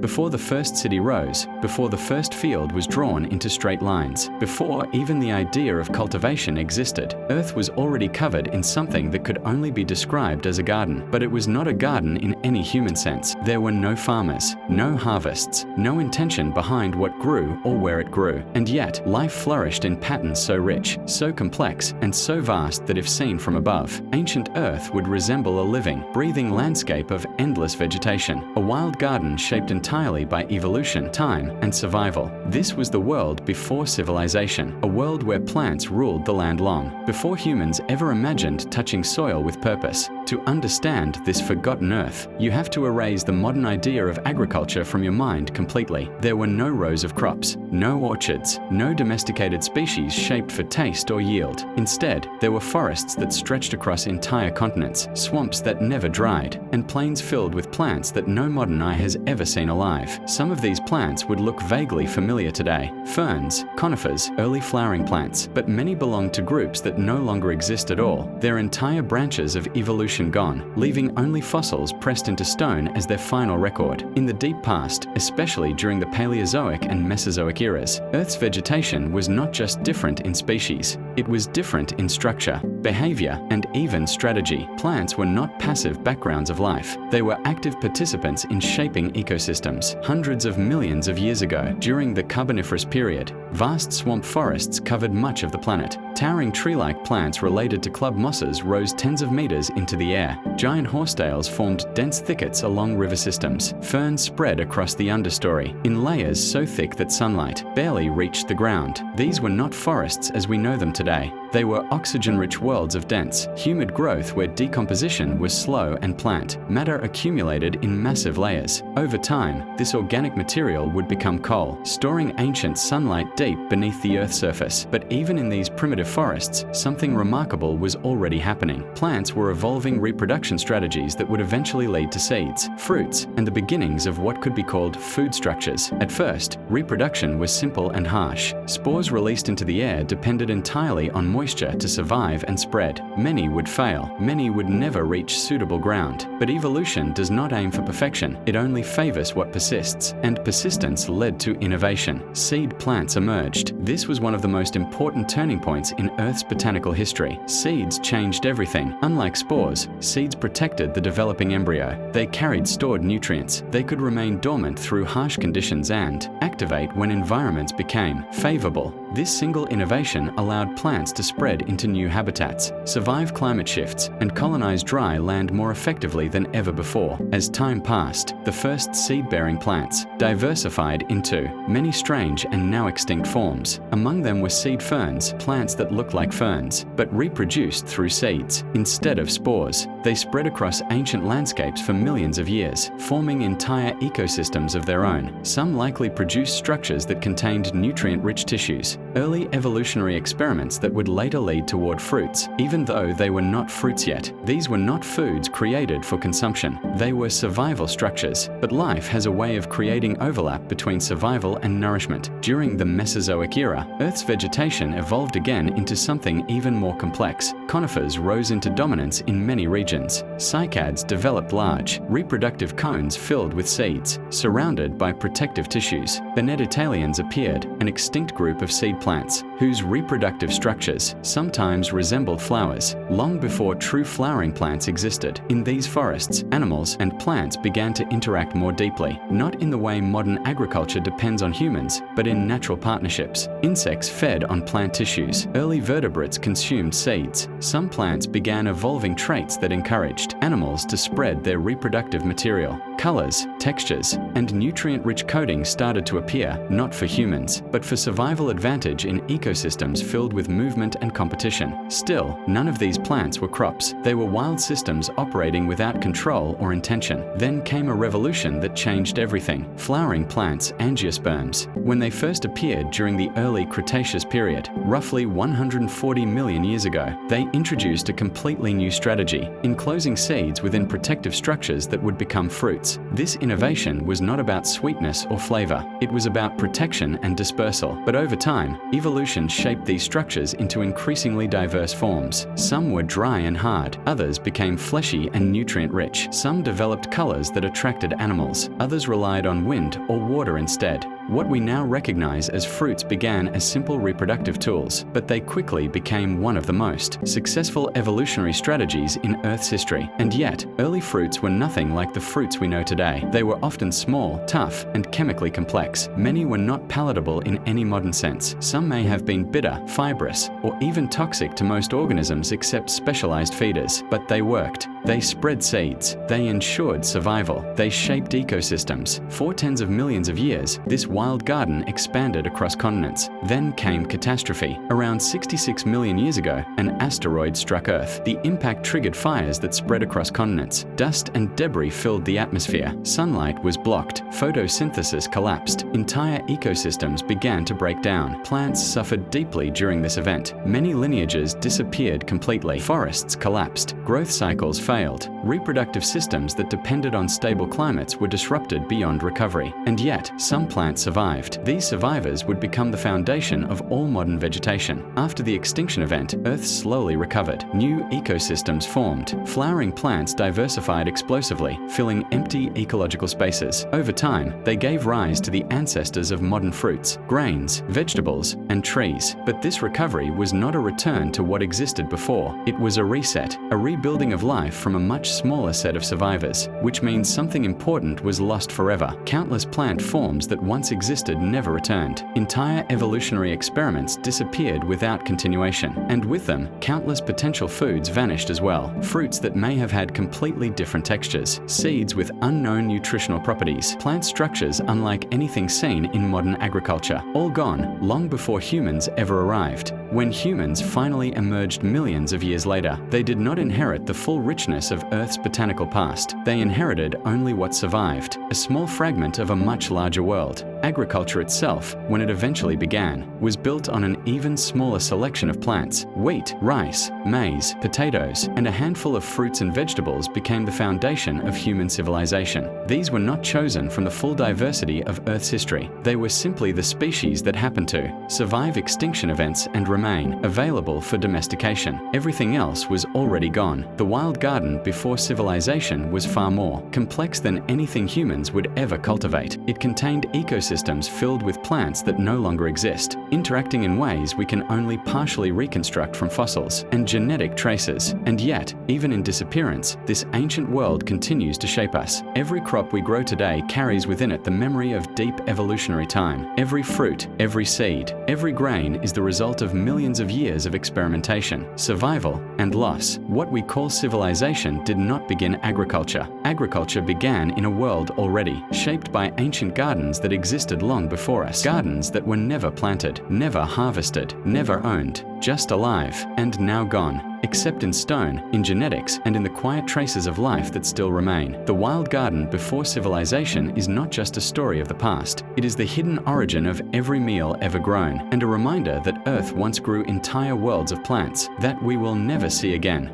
before the first city rose, before the first field was drawn into straight lines, before even the idea of cultivation existed, Earth was already covered in something that could only be described as a garden. But it was not a garden in any human sense. There were no farmers, no harvests, no intention behind what grew or where it grew. And yet, life flourished in patterns so rich, so complex, and so vast that if seen from above, ancient Earth would resemble a living, breathing landscape of endless vegetation, a wild garden shaped entirely by evolution, time, and survival. This was the world before civilization, a world where plants ruled the land long, before humans ever imagined touching soil with purpose. To understand this forgotten Earth, you have to erase the modern idea of agriculture from your mind completely. There were no rows of crops, no orchards, no domesticated species shaped for taste or yield. Instead, there were forests that stretched across entire continents, swamps that never dried, and plains filled with plants that no modern eye has ever seen alive. Some of these plants would look vaguely familiar today: ferns, conifers, early flowering plants, but many belonged to groups that no longer exist at all, their entire branches of evolution gone, leaving only fossils pressed into stone as their final record. In the deep past, especially during the Paleozoic and Mesozoic eras, Earth's vegetation was not just different in species, it was different in structure, behavior, and even strategy. Plants were not passive backgrounds of life. They were active participants in shaping ecosystems. Hundreds of millions of years ago, during the Carboniferous period, vast swamp forests covered much of the planet. Towering tree-like plants related to club mosses rose tens of meters into the air. Giant horsetails formed dense thickets along river systems. Ferns spread across the understory, in layers so thick that sunlight barely reached the ground. These were not forests as we know them today. They were oxygen-rich worlds of dense, humid growth where decomposition was slow and plant matter accumulated in massive layers. Over time, this organic material would become coal, storing ancient sunlight deep beneath the Earth's surface. But even in these primitive forests, something remarkable was already happening. Plants were evolving reproduction strategies that would eventually lead to seeds, fruits, and the beginnings of what could be called food structures. At first, reproduction was simple and harsh. Spores released into the air depended entirely on moisture to survive and spread. Many would fail, many would never reach suitable ground. But evolution does not aim for perfection, it only favors what persists, and persistence led to innovation. Seed plants emerged. This was one of the most important turning points in Earth's botanical history. Seeds changed everything. Unlike spores, seeds protected the developing embryo. They carried stored nutrients. They could remain dormant through harsh conditions and activate when environments became favorable. This single innovation allowed plants to spread into new habitats, survive climate shifts, and colonize dry land more effectively than ever before. As time passed, the first seed-bearing plants diversified into many strange and now extinct forms. Among them were seed ferns, plants that looked like ferns, but reproduced through seeds. Instead of spores, they spread across ancient landscapes for millions of years, forming entire ecosystems of their own. Some likely produced structures that contained nutrient-rich tissues, early evolutionary experiments that would later lead toward fruits, even though they were not fruits yet. These were not foods created for consumption. They were survival structures. But life has a way of creating overlap between survival and nourishment. During the Mesozoic era, Earth's vegetation evolved again into something even more complex. Conifers rose into dominance in many regions. Cycads developed large, reproductive cones filled with seeds, surrounded by protective tissues. Benedictalians appeared, an extinct group of seed plants, whose reproductive structures sometimes resembled flowers, long before true flowering plants existed. In these forests, animals and plants began to interact more deeply, not in the way modern agriculture depends on humans, but in natural partnerships. Insects fed on plant tissues. Early vertebrates consumed seeds. Some plants began evolving traits that encouraged animals to spread their reproductive material. Colors, textures, and nutrient-rich coatings started to appear, not for humans, but for survival advantage in ecosystems filled with movement and competition. Still, none of these plants were crops. They were wild systems operating without control or intention. Then came a revolution that changed everything. Flowering plants, angiosperms. When they first appeared during the early Cretaceous period, roughly 140 million years ago, they introduced a completely new strategy, enclosing seeds within protective structures that would become fruits. This innovation was not about sweetness or flavor. It was about protection and dispersal. But over time, evolution evolution shaped these structures into increasingly diverse forms. Some were dry and hard, others became fleshy and nutrient-rich. Some developed colors that attracted animals, others relied on wind or water instead. What we now recognize as fruits began as simple reproductive tools, but they quickly became one of the most successful evolutionary strategies in Earth's history. And yet, early fruits were nothing like the fruits we know today. They were often small, tough, and chemically complex. Many were not palatable in any modern sense. Some may have been bitter, fibrous, or even toxic to most organisms except specialized feeders. But they worked. They spread seeds. They ensured survival. They shaped ecosystems. For tens of millions of years, this wild garden expanded across continents. Then came catastrophe. Around 66 million years ago, an asteroid struck Earth. The impact triggered fires that spread across continents. Dust and debris filled the atmosphere. Sunlight was blocked. Photosynthesis collapsed. Entire ecosystems began to break down. Plants suffered deeply during this event. Many lineages disappeared completely. Forests collapsed. Growth cycles failed. Reproductive systems that depended on stable climates were disrupted beyond recovery. And yet, some plants survived. These survivors would become the foundation of all modern vegetation. After the extinction event, Earth slowly recovered. New ecosystems formed. Flowering plants diversified explosively, filling empty ecological spaces. Over time, they gave rise to the ancestors of modern fruits, grains, vegetables, and trees. But this recovery was not a return to what existed before. It was a reset, a rebuilding of life from a much smaller set of survivors, which means something important was lost forever. Countless plant forms that once existed never returned. Entire evolutionary experiments disappeared without continuation, and with them, countless potential foods vanished as well. Fruits that may have had completely different textures, seeds with unknown nutritional properties, plant structures unlike anything seen in modern agriculture, all gone long before humans ever arrived. When humans finally emerged millions of years later, they did not inherit the full richness of Earth's botanical past. They inherited only what survived, a small fragment of a much larger world. Agriculture itself, when it eventually began, was built on an even smaller selection of plants. Wheat, rice, maize, potatoes, and a handful of fruits and vegetables became the foundation of human civilization. These were not chosen from the full diversity of Earth's history. They were simply the species that happened to survive extinction events and remain available for domestication. Everything else was already gone. The wild garden before civilization was far more complex than anything humans would ever cultivate. It contained ecosystems filled with plants that no longer exist, interacting in ways we can only partially reconstruct from fossils and genetic traces. And yet, even in disappearance, this ancient world continues to shape us. Every crop we grow today carries within it the memory of deep evolutionary time. Every fruit, every seed, every grain is the result of millions of years of experimentation, survival, and loss. What we call civilization did not begin agriculture. Agriculture began in a world already shaped by ancient gardens that existed long before us. Gardens that were never planted, never harvested, never owned, just alive and now gone. Except in stone, in genetics, and in the quiet traces of life that still remain. The wild garden before civilization is not just a story of the past. It is the hidden origin of every meal ever grown, and a reminder that Earth once grew entire worlds of plants that we will never see again.